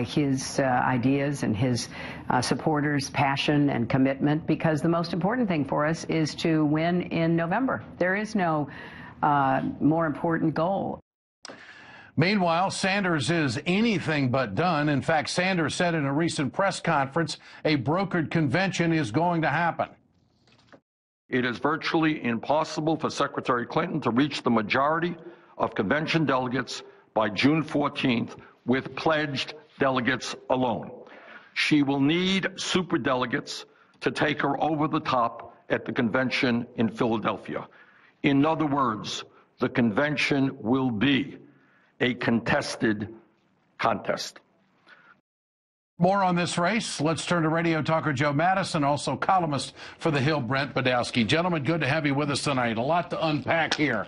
by his ideas and his supporters' passion and commitment, because the most important thing for us is to win in November. There is no more important goal. Meanwhile, Sanders is anything but done. In fact, Sanders said in a recent press conference a brokered convention is going to happen. It is virtually impossible for Secretary Clinton to reach the majority of convention delegates by June 14th with pledged delegates alone. She will need superdelegates to take her over the top at the convention in Philadelphia. In other words, the convention will be a contested contest. More on this race. Let's turn to radio talker Joe Madison, also columnist for The Hill, Brent Budowsky. Gentlemen, good to have you with us tonight. A lot to unpack here.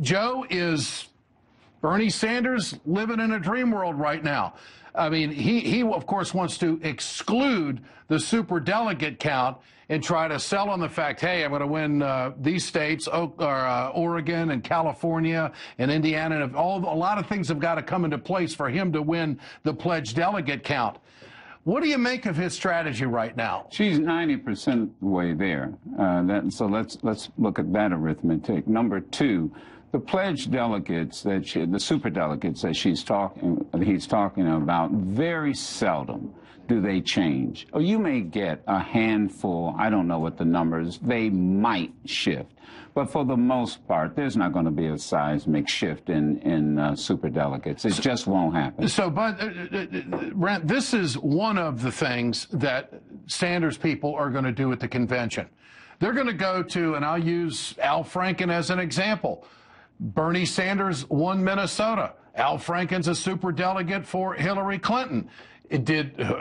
Joe, is Bernie Sanders living in a dream world right now? I mean, he of course wants to exclude the superdelegate count and try to sell on the fact, hey, I'm going to win these states, Oregon and California and Indiana, and a lot of things have got to come into place for him to win the pledged delegate count. What do you make of his strategy right now? She's 90% the way there. So let's look at that arithmetic. Number two, the pledged delegates the superdelegates that he's talking about, very seldom do they change. Or you may get a handful, I don't know what the numbers, they might shift. But for the most part, there's not going to be a seismic shift in superdelegates. It just won't happen. So, but, Brent, this is one of the things that Sanders people are going to do at the convention. They're going to go to, and I'll use Al Franken as an example. Bernie Sanders won Minnesota. Al Franken's a superdelegate for Hillary Clinton.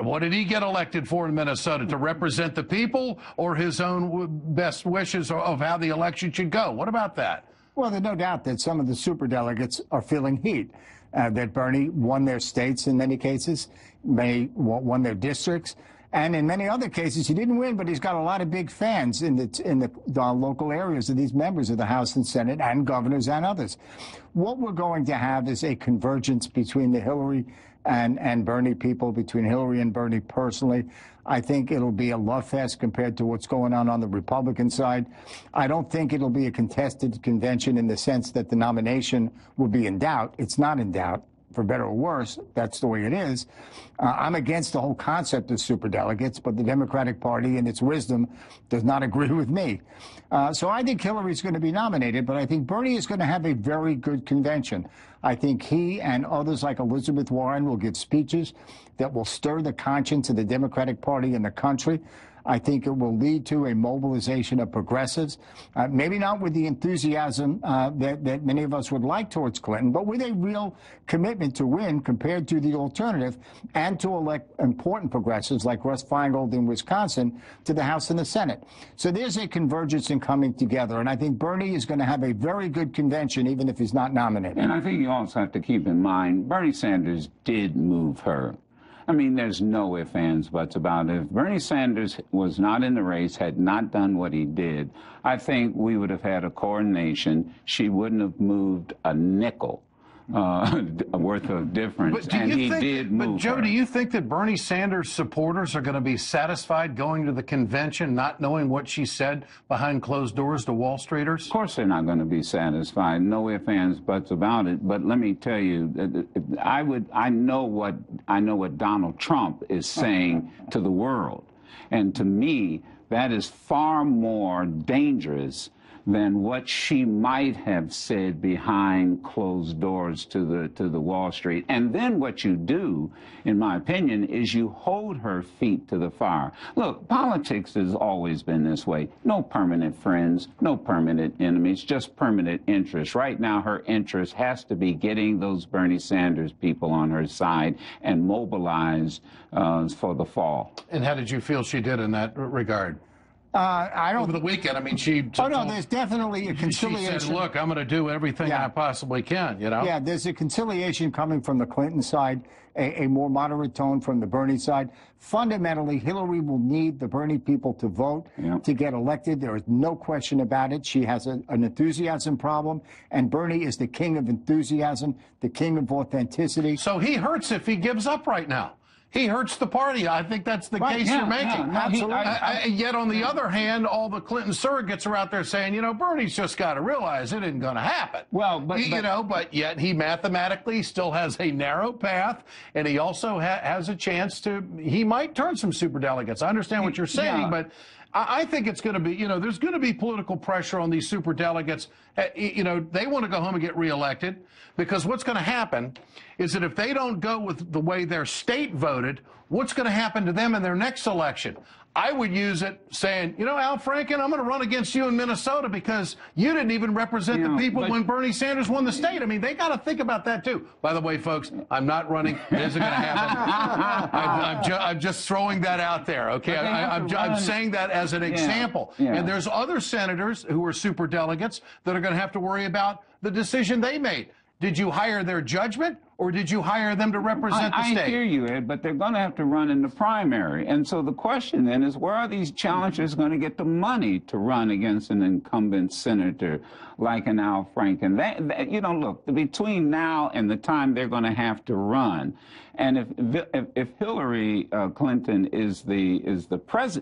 What did he get elected for in Minnesota? To represent the people or his own best wishes of how the election should go? What about that? Well, there's no doubt that some of the superdelegates are feeling heat, that Bernie won their states in many cases, won their districts. And in many other cases, he didn't win, but he's got a lot of big fans in the local areas of these members of the House and Senate and governors and others. What we're going to have is a convergence between the Hillary and Bernie people, between Hillary and Bernie personally. I think it'll be a love fest compared to what's going on the Republican side. I don't think it'll be a contested convention in the sense that the nomination will be in doubt. It's not in doubt. For better or worse, that's the way it is. I'm against the whole concept of superdelegates, but the Democratic Party, in its wisdom, does not agree with me. So I think Hillary's going to be nominated, but I think Bernie is going to have a very good convention. I think he and others like Elizabeth Warren will give speeches that will stir the conscience of the Democratic Party in the country. I think it will lead to a mobilization of progressives, maybe not with the enthusiasm that many of us would like towards Clinton, but with a real commitment to win compared to the alternative and to elect important progressives like Russ Feingold in Wisconsin to the House and the Senate. So there's a convergence in coming together, and I think Bernie is going to have a very good convention, even if he's not nominated. And I think you also have to keep in mind, Bernie Sanders did move her. I mean, there's no ifs, ands, buts about it. If Bernie Sanders was not in the race, had not done what he did, I think we would have had a coordination. She wouldn't have moved a nickel worth of difference, and he did move. But, Joe, do you think that Bernie Sanders supporters are going to be satisfied going to the convention, not knowing what she said behind closed doors to Wall Streeters? Of course they're not going to be satisfied. No ifs, ands, buts about it. But let me tell you, I know what Donald Trump is saying to the world. And to me, that is far more dangerous than what she might have said behind closed doors to the Wall Street. And then what you do, in my opinion, is you hold her feet to the fire. Look, politics has always been this way. No permanent friends, no permanent enemies, just permanent interests. Right now, her interest has to be getting those Bernie Sanders people on her side and mobilize for the fall. And how did you feel she did in that regard? I don't. Over the weekend, I mean, she. Oh no, there's definitely a conciliation. She said, "Look, I'm going to do everything I possibly can." You know. Yeah, there's a conciliation coming from the Clinton side, a more moderate tone from the Bernie side. Fundamentally, Hillary will need the Bernie people to vote to get elected. There is no question about it. She has an enthusiasm problem, and Bernie is the king of enthusiasm, the king of authenticity. So he hurts if he gives up right now. He hurts the party. I think that's the case you're making. Absolutely. Yet, on the other hand, all the Clinton surrogates are out there saying, you know, Bernie's just got to realize it isn't going to happen. Well, but yet he mathematically still has a narrow path, and he also has a chance to. He might turn some superdelegates. I understand what you're saying, but I think it's going to be, you know, there's going to be political pressure on these superdelegates. You know, they want to go home and get reelected, because what's going to happen is that if they don't go with the way their state voted, what's going to happen to them in their next election? I would use it saying, you know, Al Franken, I'm going to run against you in Minnesota because you didn't even represent the people when Bernie Sanders won the state. I mean, they got to think about that, too. By the way, folks, I'm not running. It isn't going to happen. I'm just throwing that out there, okay? I'm saying that as an example. And there's other senators who are superdelegates that are going to have to worry about the decision they made. Did you hire their judgment, or did you hire them to represent the state? I hear you, Ed, but they're going to have to run in the primary. And so the question then is, where are these challengers going to get the money to run against an incumbent senator like an Al Franken? You know, look, between now and the time they're going to have to run, and if Hillary Clinton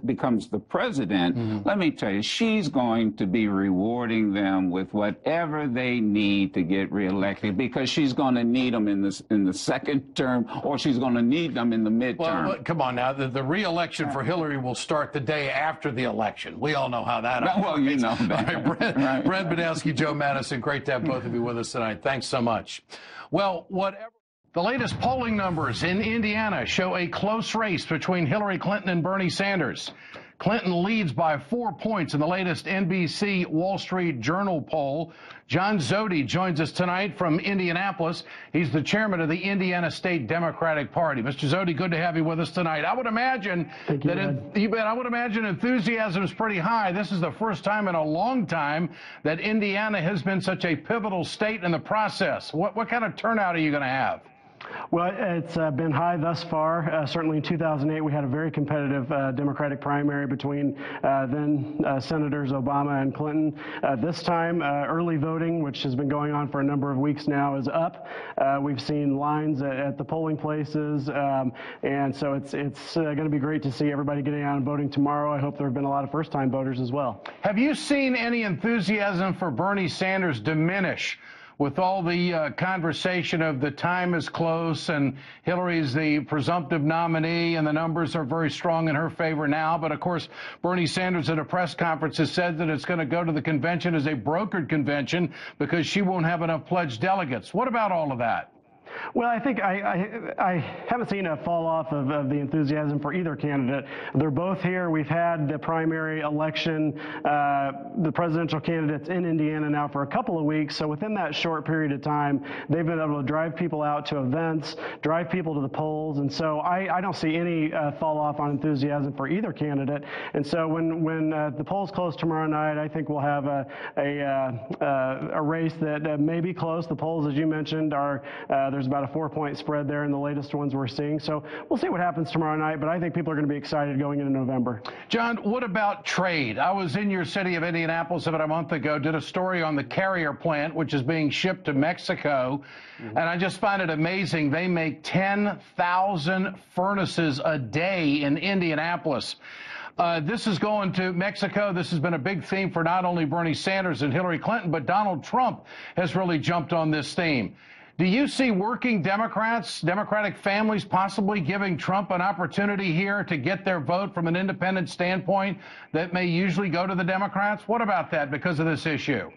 becomes the president, let me tell you, she's going to be rewarding them with whatever they need to get reelected, because she's going to need them in the second term, or she's going to need them in the midterm. Well, come on now. The re-election for Hillary will start the day after the election. We all know how that operates. Well, you know that. All right, Brent Budowsky, Joe Madison, great to have both of you with us tonight. Thanks so much. Well, whatever. The latest polling numbers in Indiana show a close race between Hillary Clinton and Bernie Sanders. Clinton leads by 4 points in the latest NBC Wall Street Journal poll. John Zodi joins us tonight from Indianapolis. He's the chairman of the Indiana State Democratic Party. Mr. Zodi, good to have you with us tonight. I would imagine I would imagine enthusiasm is pretty high. This is the first time in a long time that Indiana has been such a pivotal state in the process. What kind of turnout are you going to have? Well, it's been high thus far. Certainly in 2008, we had a very competitive Democratic primary between then Senators Obama and Clinton. This time, early voting, which has been going on for a number of weeks now, is up. We've seen lines at the polling places, and so it's going to be great to see everybody getting out and voting tomorrow. I hope there have been a lot of first-time voters as well. Have you seen any enthusiasm for Bernie Sanders diminish with all the conversation of the time is close and Hillary's the presumptive nominee and the numbers are very strong in her favor now? But, of course, Bernie Sanders at a press conference has said that it's going to go to the convention as a brokered convention because she won't have enough pledged delegates. What about all of that? Well, I think I haven't seen a fall off of the enthusiasm for either candidate. They're both here. We've had the primary election, the presidential candidates in Indiana now for a couple of weeks. So within that short period of time, they've been able to drive people out to events, drive people to the polls. And so I don't see any fall off on enthusiasm for either candidate. And so when the polls close tomorrow night, I think we'll have a race that may be close. The polls, as you mentioned, are there's about a 4-point spread there in the latest ones we're seeing. So we'll see what happens tomorrow night, but I think people are going to be excited going into November. John, what about trade? I was in your city of Indianapolis about a month ago, did a story on the Carrier plant, which is being shipped to Mexico, and I just find it amazing. They make 10,000 furnaces a day in Indianapolis. This is going to Mexico. This has been a big theme for not only Bernie Sanders and Hillary Clinton, but Donald Trump has really jumped on this theme. Do you see working Democrats, Democratic families possibly giving Trump an opportunity here to get their vote from an independent standpoint that may usually go to the Democrats? What about that because of this issue?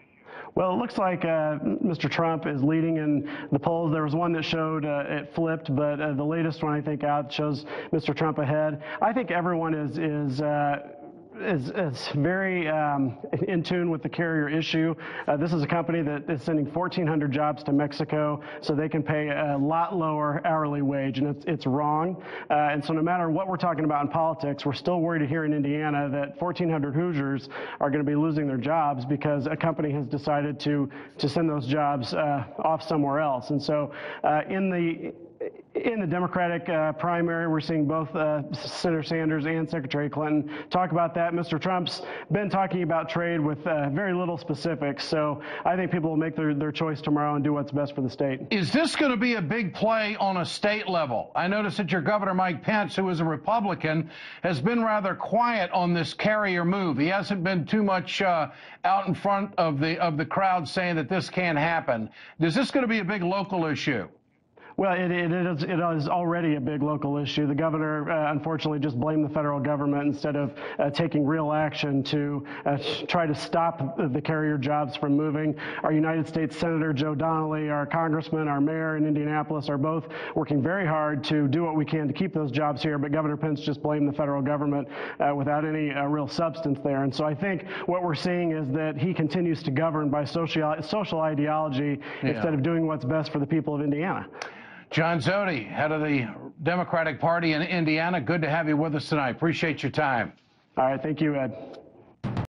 Well, it looks like Mr. Trump is leading in the polls. There was one that showed it flipped, but the latest one I think out shows Mr. Trump ahead. I think everyone is is very in tune with the carrier issue. This is a company that is sending 1,400 jobs to Mexico so they can pay a lot lower hourly wage, and it's wrong. And so no matter what we're talking about in politics, we're still worried here in Indiana that 1,400 Hoosiers are going to be losing their jobs because a company has decided to send those jobs off somewhere else. And so in the Democratic primary, we're seeing both Senator Sanders and Secretary Clinton talk about that. Mr. Trump's been talking about trade with very little specifics, so I think people will make their choice tomorrow and do what's best for the state. Is this going to be a big play on a state level? I noticed that your Governor Mike Pence, who is a Republican, has been rather quiet on this carrier move. He hasn't been too much out in front of the crowd saying that this can't happen. Is this going to be a big local issue? Well, it is already a big local issue. The governor, unfortunately, just blamed the federal government instead of taking real action to try to stop the carrier jobs from moving. Our United States Senator Joe Donnelly, our congressman, our mayor in Indianapolis are both working very hard to do what we can to keep those jobs here, but Governor Pence just blamed the federal government without any real substance there. And so I think what we're seeing is that he continues to govern by social ideology instead of doing what's best for the people of Indiana. John Zodi, head of the Democratic Party in Indiana, good to have you with us tonight. Appreciate your time. All right, thank you, Ed.